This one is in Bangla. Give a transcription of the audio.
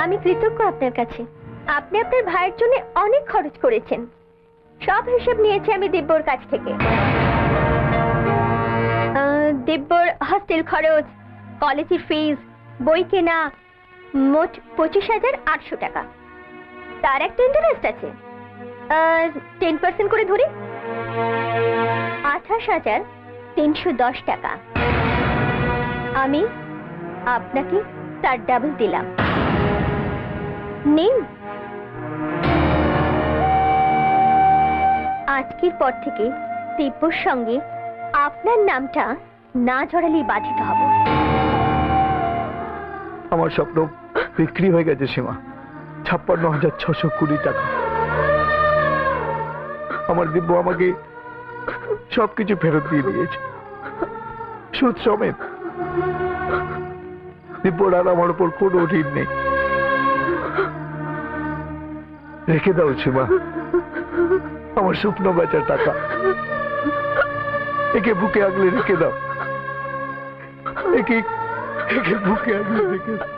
আমি কৃতজ্ঞ আপনার কাছে। আপনি আপনার ভাইয়ের জন্য অনেক খরচ করেছেন। সব হিসেব নিয়েছি আমি দিব্যর কাছ থেকে। দিব্যর হস্টেল খরচ, কলেজের ফিস, বই কেনা, মোট 25,800 টাকা। তার একটা ইন্টারেস্ট আছে, 10% করে ধরি 28,310 টাকা। আমি আপনাকে তার ডাবল দিলাম। নিন, আজকের পর থেকে দিব্যর সঙ্গে আপনার নামটা না জড়ালেই বাধিত হব। আমার স্বপ্ন বিক্রি হয়ে গেছে সীমা, 56,620 টাকা। আমার দিব্য আমাকে সবকিছু ফেরত দিয়ে দিয়েছে, সুদ সমেত। দিব্যর আর আমার উপর কোনো ঋণ নেই। রেখে দাও সীমা, আমার স্বপ্ন বেচার টাকা। একে বুকে আগলে রেখে দাও, একে বুকে আগলে রেখে দাও।